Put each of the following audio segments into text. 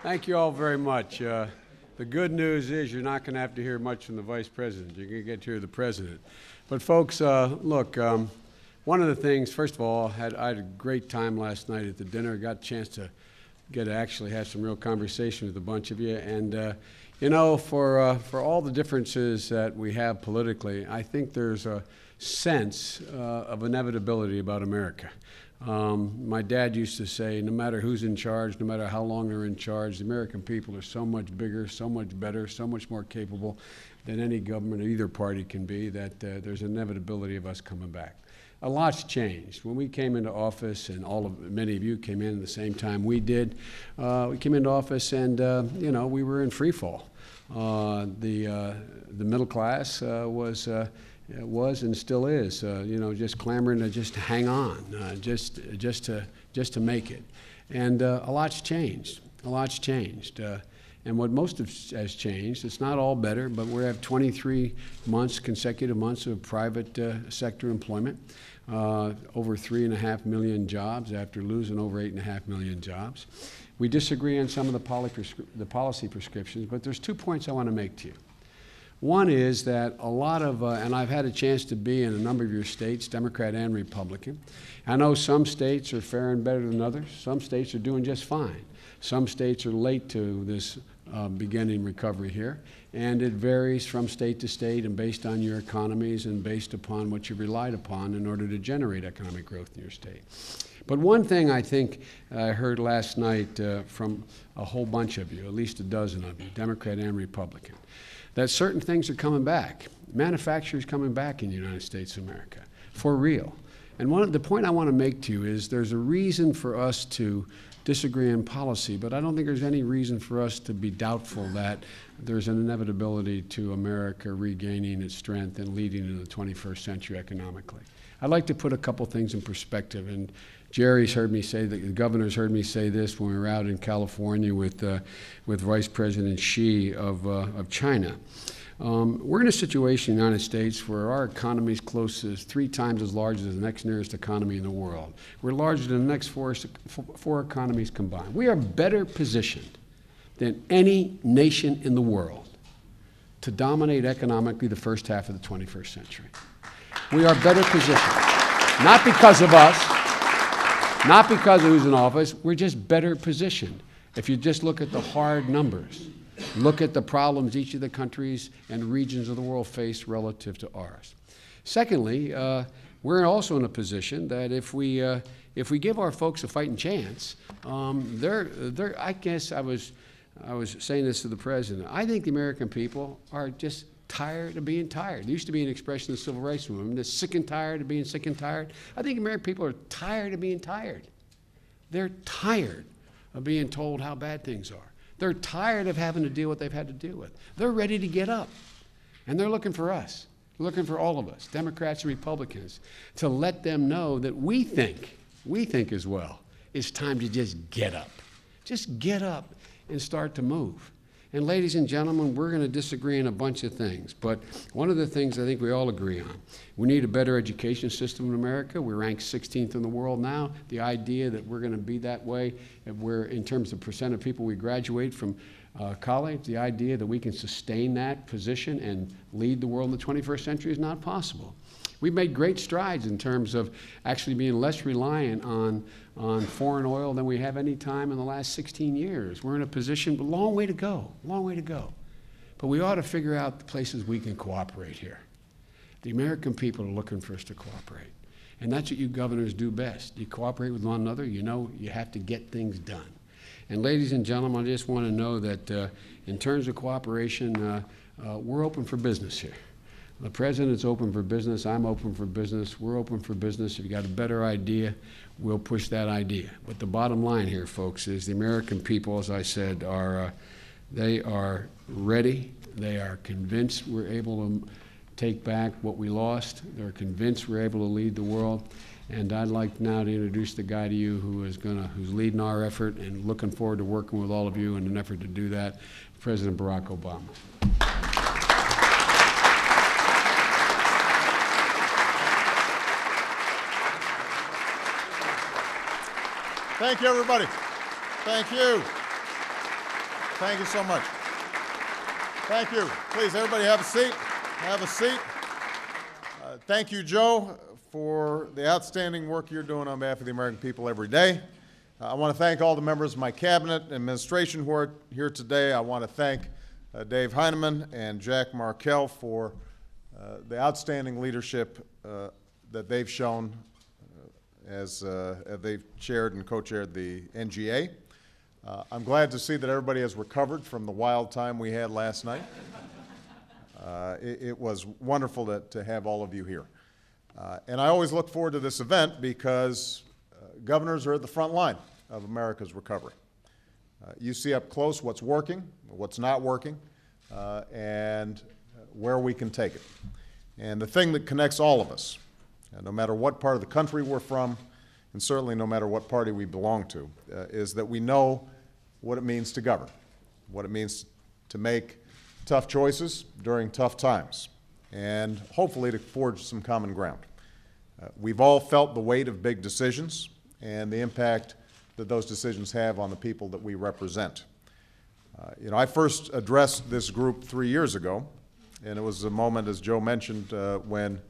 Thank you all very much. The good news is you're not going to have to hear much from the Vice President. You're going to get to hear the President. But folks, look, one of the things, first of all, I had a great time last night at the dinner. Got a chance to actually have some real conversation with a bunch of you. And, you know, for all the differences that we have politically, I think there's a sense of inevitability about America. My dad used to say, no matter who's in charge, no matter how long they're in charge, the American people are so much bigger, so much better, so much more capable than any government of either party can be, that there's an inevitability of us coming back. A lot's changed. When we came into office, and many of you came in at the same time we did, we came into office and, you know, we were in free fall. The middle class was and still is, you know, just clamoring to just hang on, just to make it. And a lot's changed. A lot's changed. And what most has changed, it's not all better, but we have 23 consecutive months of private sector employment, over 3.5 million jobs after losing over 8.5 million jobs. We disagree on some of the policy prescriptions, but there's 2 points I want to make to you. One is that a lot of, and I've had a chance to be in a number of your states, Democrat and Republican. I know some states are faring better than others. Some states are doing just fine. Some states are late to this beginning recovery here, and it varies from state to state and based on your economies and based upon what you relied upon in order to generate economic growth in your state. But one thing I think I heard last night from a whole bunch of you, at least a dozen of you, Democrat and Republican, that certain things are coming back. Manufacturing's coming back in the United States of America, for real. And the point I want to make to you is there's a reason for us to disagree on policy, but I don't think there's any reason for us to be doubtful that there's an inevitability to America regaining its strength and leading into the 21st century economically. I'd like to put a couple things in perspective, and Jerry's heard me say that, the governor's heard me say this when we were out in California with Vice President Xi of China. We're in a situation in the United States where our economy is close to 3 times as large as the next nearest economy in the world. We're larger than the next four economies combined. We are better positioned than any nation in the world to dominate economically the first half of the 21st century. We are better positioned, not because of us, not because of who's in office, we're just better positioned. If you just look at the hard numbers, look at the problems each of the countries and regions of the world face relative to ours. Secondly, we're also in a position that if we give our folks a fighting chance, I guess I was saying this to the President, I think the American people are just tired of being tired. There used to be an expression in the civil rights movement, they're sick and tired of being sick and tired. I think American people are tired of being tired. They're tired of being told how bad things are. They're tired of having to deal with what they've had to deal with. They're ready to get up. And they're looking for us, looking for all of us, Democrats and Republicans, to let them know that we think as well, it's time to just get up. Just get up and start to move. And ladies and gentlemen, we're going to disagree on a bunch of things, but one of the things I think we all agree on, we need a better education system in America. We're ranked 16th in the world now. The idea that we're going to be that way, in terms of percent of people we graduate from college, the idea that we can sustain that position and lead the world in the 21st century is not possible. We've made great strides in terms of actually being less reliant on foreign oil than we have any time in the last 16 years. We're in a position, but a long way to go, long way to go. But we ought to figure out the places we can cooperate here. The American people are looking for us to cooperate. And that's what you governors do best. You cooperate with one another, you know you have to get things done. And ladies and gentlemen, I just want to know that in terms of cooperation, we're open for business here. The President's open for business. I'm open for business. We're open for business. If you got a better idea, we'll push that idea. But the bottom line here, folks, is the American people, as I said, they are ready. They are convinced we're able to take back what we lost. They're convinced we're able to lead the world. And I'd like now to introduce the guy to you who's leading our effort and looking forward to working with all of you in an effort to do that, President Barack Obama. Thank you, everybody. Thank you. Thank you so much. Thank you. Please, everybody have a seat. Have a seat. Thank you, Joe, for the outstanding work you're doing on behalf of the American people every day. I want to thank all the members of my cabinet and administration who are here today. I want to thank Dave Heineman and Jack Markell for the outstanding leadership that they've shown as they've chaired and co-chaired the NGA. I'm glad to see that everybody has recovered from the wild time we had last night. It was wonderful to have all of you here. And I always look forward to this event because governors are at the front line of America's recovery. You see up close what's working, what's not working, and where we can take it. And the thing that connects all of us, no matter what part of the country we're from, and certainly no matter what party we belong to, is that we know what it means to govern, what it means to make tough choices during tough times, and hopefully to forge some common ground. We've all felt the weight of big decisions and the impact that those decisions have on the people that we represent. I first addressed this group 3 years ago, and it was a moment, as Joe mentioned, when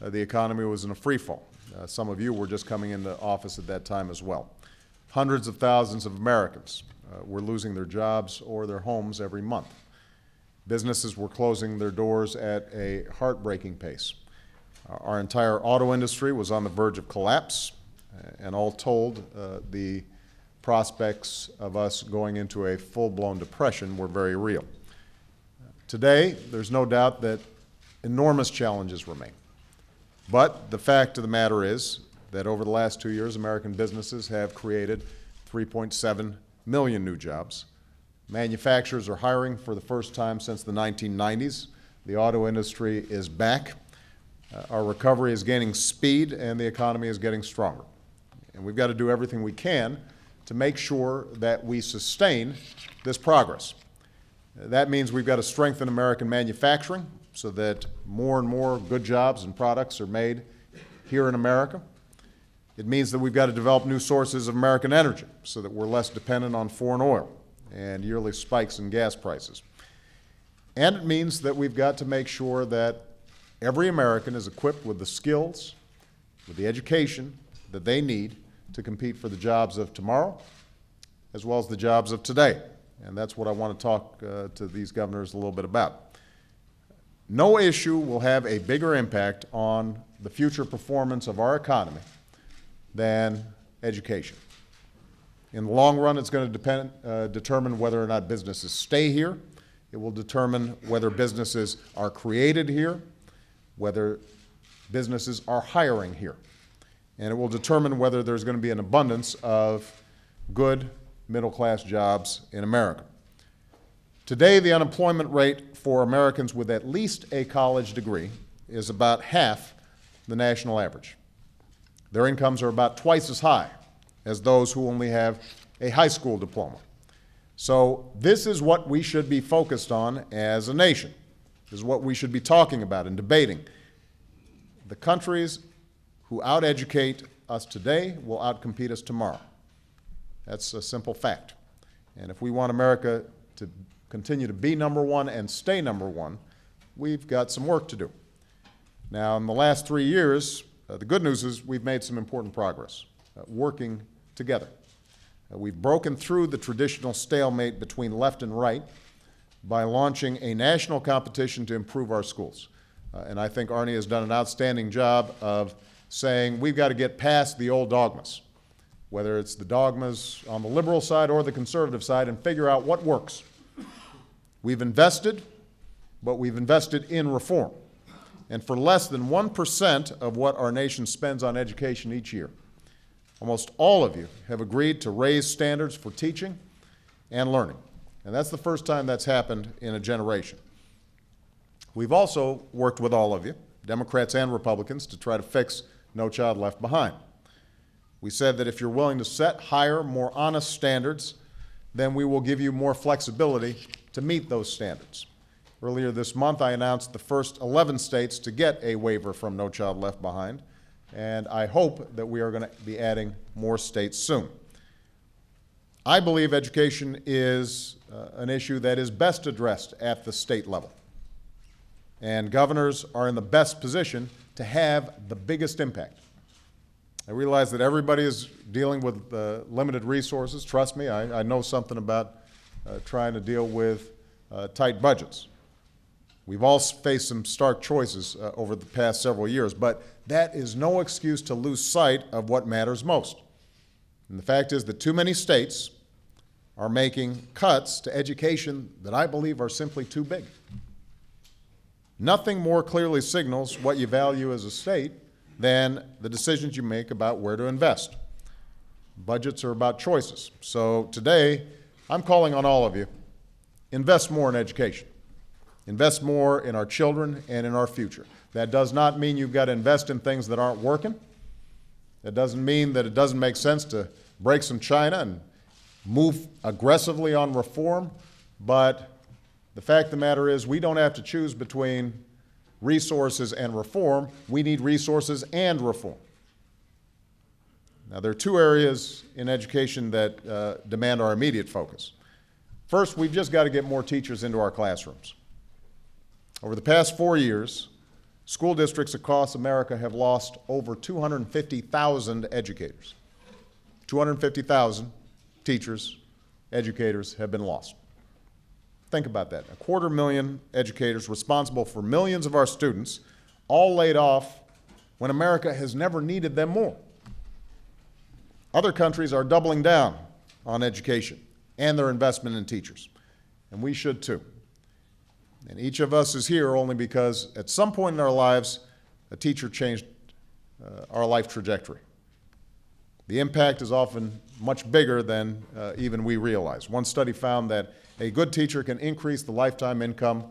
the economy was in a free fall. Some of you were just coming into office at that time as well. Hundreds of thousands of Americans were losing their jobs or their homes every month. Businesses were closing their doors at a heartbreaking pace. Our entire auto industry was on the verge of collapse, and all told, the prospects of us going into a full-blown depression were very real. Today, there's no doubt that enormous challenges remain. But the fact of the matter is that over the last 2 years, American businesses have created 3.7 million new jobs. Manufacturers are hiring for the first time since the 1990s. The auto industry is back. Our recovery is gaining speed, and the economy is getting stronger. And we've got to do everything we can to make sure that we sustain this progress. That means we've got to strengthen American manufacturing so that more and more good jobs and products are made here in America. It means that we've got to develop new sources of American energy so that we're less dependent on foreign oil and yearly spikes in gas prices. And it means that we've got to make sure that every American is equipped with the skills, with the education that they need to compete for the jobs of tomorrow as well as the jobs of today. And that's what I want to talk to these governors a little bit about. No issue will have a bigger impact on the future performance of our economy than education. In the long run, it's going to determine whether or not businesses stay here. It will determine whether businesses are created here, whether businesses are hiring here. And it will determine whether there's going to be an abundance of good middle-class jobs in America. Today, the unemployment rate for Americans with at least a college degree is about half the national average. Their incomes are about twice as high as those who only have a high school diploma. So this is what we should be focused on as a nation. This is what we should be talking about and debating. The countries who out-educate us today will outcompete us tomorrow. That's a simple fact. And if we want America to continue to be number one and stay number one, we've got some work to do. Now, in the last 3 years, the good news is we've made some important progress, working together. We've broken through the traditional stalemate between left and right by launching a national competition to improve our schools. And I think Arnie has done an outstanding job of saying we've got to get past the old dogmas, whether it's the dogmas on the liberal side or the conservative side, and figure out what works. We've invested, but we've invested in reform. And for less than 1% of what our nation spends on education each year, almost all of you have agreed to raise standards for teaching and learning. And that's the first time that's happened in a generation. We've also worked with all of you, Democrats and Republicans, to try to fix No Child Left Behind. We said that if you're willing to set higher, more honest standards, then we will give you more flexibility to meet those standards. Earlier this month, I announced the first 11 states to get a waiver from No Child Left Behind, and I hope that we are going to be adding more states soon. I believe education is an issue that is best addressed at the state level. And governors are in the best position to have the biggest impact. I realize that everybody is dealing with limited resources. Trust me, I know something about trying to deal with tight budgets. We've all faced some stark choices over the past several years, but that is no excuse to lose sight of what matters most. And the fact is that too many states are making cuts to education that I believe are simply too big. Nothing more clearly signals what you value as a state than the decisions you make about where to invest. Budgets are about choices. So today, I'm calling on all of you, invest more in education. Invest more in our children and in our future. That does not mean you've got to invest in things that aren't working. That doesn't mean that it doesn't make sense to break some china and move aggressively on reform, but the fact of the matter is we don't have to choose between resources and reform. We need resources and reform. Now, there are two areas in education that demand our immediate focus. First, we've just got to get more teachers into our classrooms. Over the past 4 years, school districts across America have lost over 250,000 educators. 250,000 teachers, educators have been lost. Think about that. 250,000 educators responsible for millions of our students, all laid off when America has never needed them more. Other countries are doubling down on education and their investment in teachers, and we should too. And each of us is here only because at some point in our lives, a teacher changed our life trajectory. The impact is often much bigger than even we realize. One study found that a good teacher can increase the lifetime income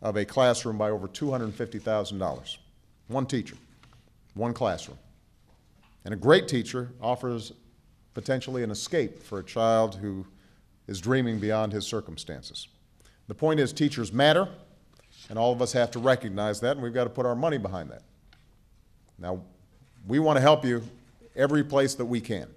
of a classroom by over $250,000. One teacher, one classroom. And a great teacher offers potentially an escape for a child who is dreaming beyond his circumstances. The point is, teachers matter, and all of us have to recognize that, and we've got to put our money behind that. Now, we want to help you every place that we can.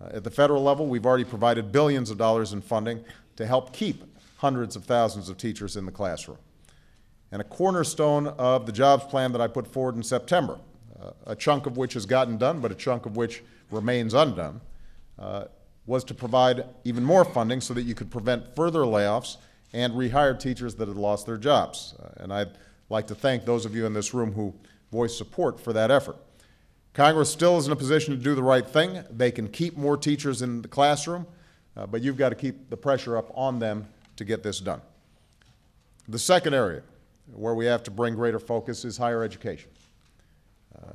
At the federal level, we've already provided billions of dollars in funding to help keep hundreds of thousands of teachers in the classroom. And a cornerstone of the jobs plan that I put forward in September, a chunk of which has gotten done, but a chunk of which remains undone, was to provide even more funding so that you could prevent further layoffs and rehire teachers that had lost their jobs. And I'd like to thank those of you in this room who voiced support for that effort. Congress still is in a position to do the right thing. They can keep more teachers in the classroom, but you've got to keep the pressure up on them to get this done. The second area where we have to bring greater focus is higher education.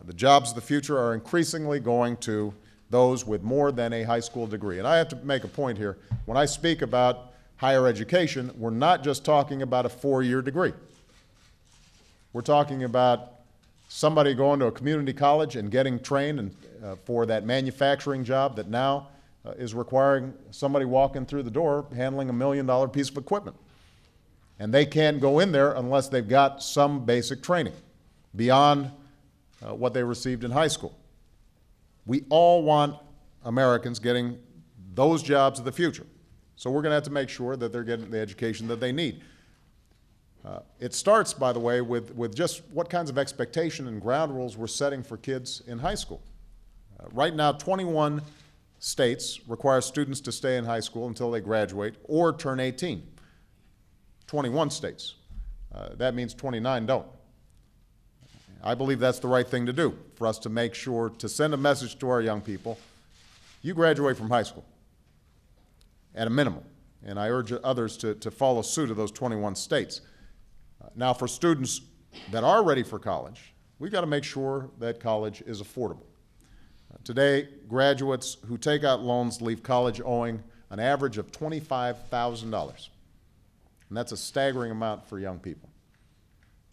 The jobs of the future are increasingly going to those with more than a high school degree. And I have to make a point here. When I speak about higher education, we're not just talking about a 4-year degree. We're talking about somebody going to a community college and getting trained for that manufacturing job that now is requiring somebody walking through the door handling $1 million piece of equipment. And they can't go in there unless they've got some basic training beyond what they received in high school. We all want Americans getting those jobs of the future. So we're going to have to make sure that they're getting the education that they need. It starts, by the way, with just what kinds of expectation and ground rules we're setting for kids in high school. Right now, 21 states require students to stay in high school until they graduate or turn 18. 21 states. That means 29 don't. I believe that's the right thing to do, for us to make sure to send a message to our young people. You graduate from high school, at a minimum, and I urge others to follow suit of those 21 states. Now, for students that are ready for college, we've got to make sure that college is affordable. Today, graduates who take out loans leave college owing an average of $25,000, and that's a staggering amount for young people.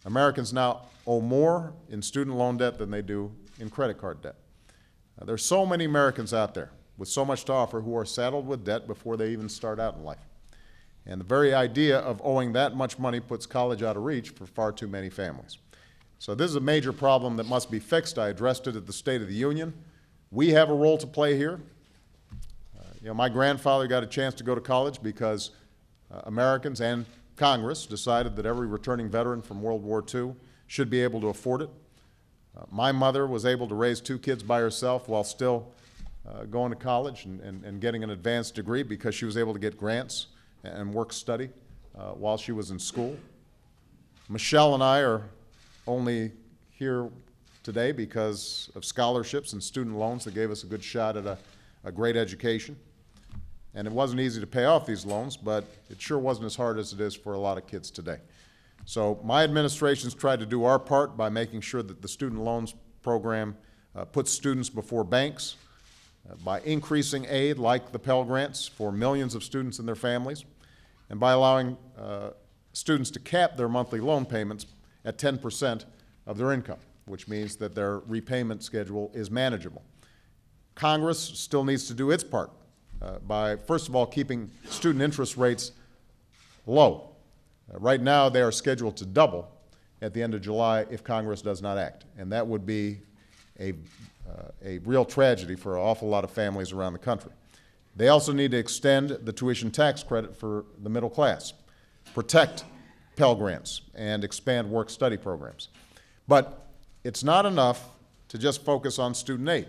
Americans now owe more in student loan debt than they do in credit card debt. There's so many Americans out there with so much to offer who are saddled with debt before they even start out in life. And the very idea of owing that much money puts college out of reach for far too many families. So this is a major problem that must be fixed. I addressed it at the State of the Union. We have a role to play here. My grandfather got a chance to go to college because Americans and Congress decided that every returning veteran from World War II should be able to afford it. My mother was able to raise 2 kids by herself while still going to college and getting an advanced degree because she was able to get grants and work study while she was in school. Michelle and I are only here today because of scholarships and student loans that gave us a good shot at a great education. And it wasn't easy to pay off these loans, but it sure wasn't as hard as it is for a lot of kids today. So my administration's tried to do our part by making sure that the student loans program puts students before banks, by increasing aid like the Pell Grants for millions of students and their families, and by allowing students to cap their monthly loan payments at 10% of their income, which means that their repayment schedule is manageable. Congress still needs to do its part by, first of all, keeping student interest rates low. Right now, they are scheduled to double at the end of July if Congress does not act, and that would be a real tragedy for an awful lot of families around the country. They also need to extend the tuition tax credit for the middle class, protect Pell Grants, and expand work-study programs. But it's not enough to just focus on student aid.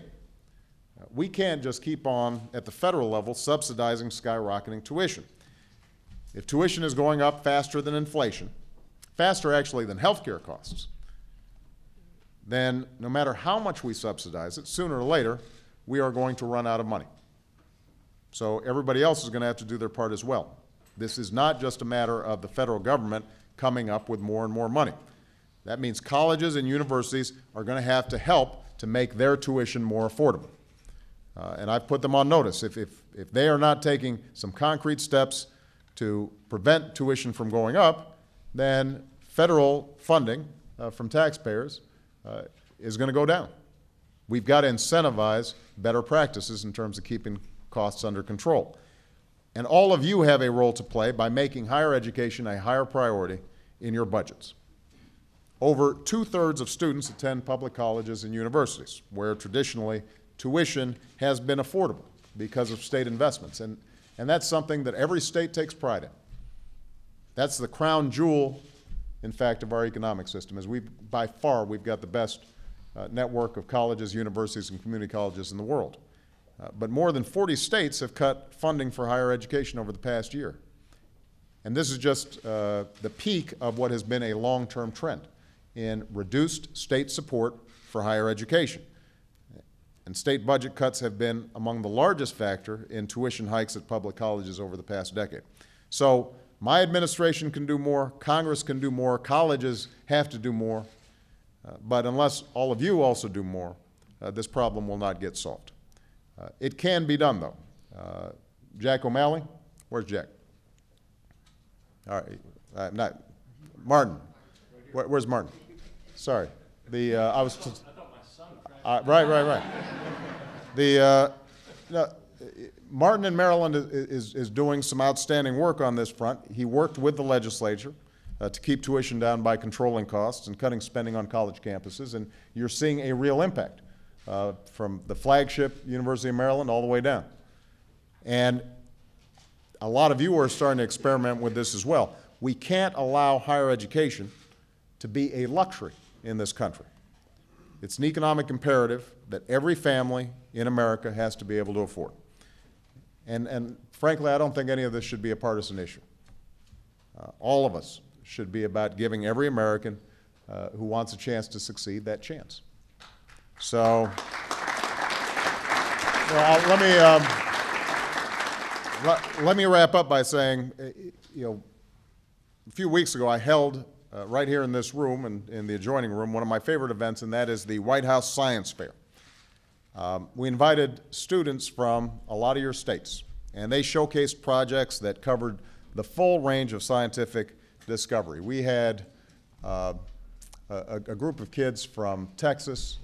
We can't just keep on, at the federal level, subsidizing skyrocketing tuition. If tuition is going up faster than inflation, faster actually than healthcare costs, then no matter how much we subsidize it, sooner or later, we are going to run out of money. So everybody else is going to have to do their part as well. This is not just a matter of the federal government coming up with more and more money. That means colleges and universities are going to have to help to make their tuition more affordable. And I've put them on notice. If they are not taking some concrete steps to prevent tuition from going up, then federal funding from taxpayers is going to go down. We've got to incentivize better practices in terms of keeping costs under control. And all of you have a role to play by making higher education a higher priority in your budgets. Over 2/3 of students attend public colleges and universities, where traditionally tuition has been affordable because of state investments. And that's something that every state takes pride in. That's the crown jewel, in fact, of our economic system, is by far we've got the best network of colleges, universities, and community colleges in the world. But more than 40 states have cut funding for higher education over the past year. And this is just the peak of what has been a long-term trend in reduced state support for higher education. And state budget cuts have been among the largest factor in tuition hikes at public colleges over the past decade. So my administration can do more, Congress can do more, colleges have to do more, but unless all of you also do more, this problem will not get solved. It can be done, though. Jack O'Malley, where's Jack? All right, not Martin. Where's Martin? Sorry, I was. Right. Martin in Maryland is doing some outstanding work on this front. He worked with the legislature to keep tuition down by controlling costs and cutting spending on college campuses, and you're seeing a real impact from the flagship University of Maryland all the way down. And a lot of you are starting to experiment with this as well. We can't allow higher education to be a luxury in this country. It's an economic imperative that every family in America has to be able to afford. And frankly, I don't think any of this should be a partisan issue. All of us should be about giving every American who wants a chance to succeed that chance. So, let me wrap up by saying, a few weeks ago I held right here in this room and in the adjoining room one of my favorite events, and that is the White House Science Fair. We invited students from a lot of your states, and they showcased projects that covered the full range of scientific discovery. We had a group of kids from Texas,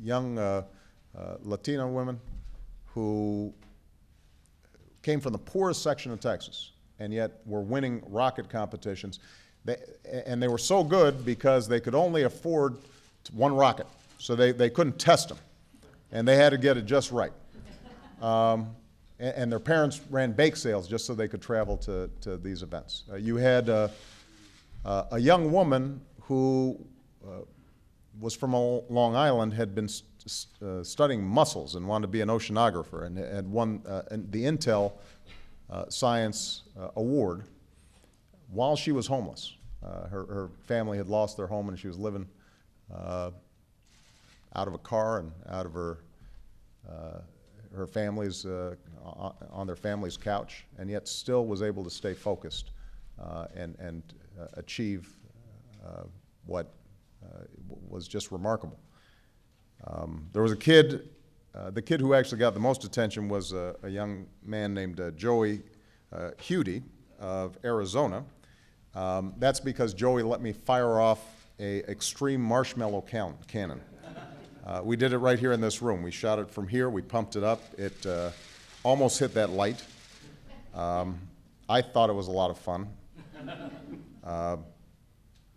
young Latino women who came from the poorest section of Texas and yet were winning rocket competitions. And they were so good because they could only afford one rocket, so they couldn't test them, and they had to get it just right. and their parents ran bake sales just so they could travel to these events. You had a young woman who was from Long Island, had been studying mussels and wanted to be an oceanographer, and had won the Intel Science Award while she was homeless. Her family had lost their home, and she was living out of a car and out of her family's on their family's couch, and yet still was able to stay focused and achieve what was just remarkable. There was a kid, the kid who actually got the most attention was a young man named Joey Hudy of Arizona. That's because Joey let me fire off a extreme marshmallow cannon. We did it right here in this room. We shot it from here, we pumped it up, it almost hit that light. I thought it was a lot of fun.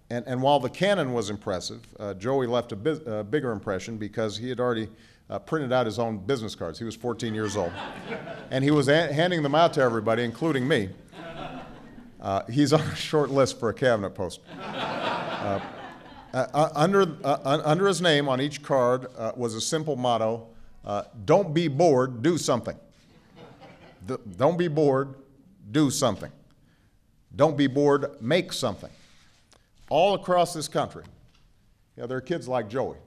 And while the cannon was impressive, Joey left a bigger impression because he had already printed out his own business cards. He was 14 years old. And he was handing them out to everybody, including me. He's on a short list for a cabinet post. Under his name on each card was a simple motto, don't be bored, do something. Don't be bored, do something. Don't be bored, make something. All across this country, there are kids like Joey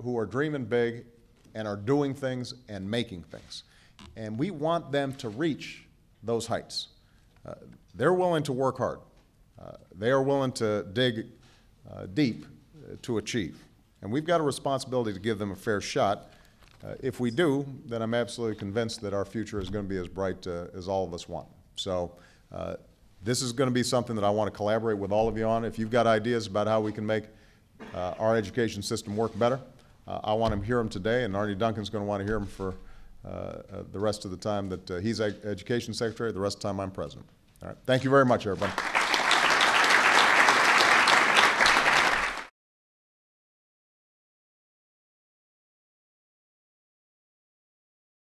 who are dreaming big and are doing things and making things. And we want them to reach those heights. They're willing to work hard. They are willing to dig deep to achieve. And we've got a responsibility to give them a fair shot. If we do, then I'm absolutely convinced that our future is going to be as bright as all of us want. So this is going to be something that I want to collaborate with all of you on. If you've got ideas about how we can make our education system work better, I want to hear them today, and Arnie Duncan's going to want to hear them for the rest of the time that he's Education Secretary, the rest of the time I'm President. All right. Thank you very much, everybody.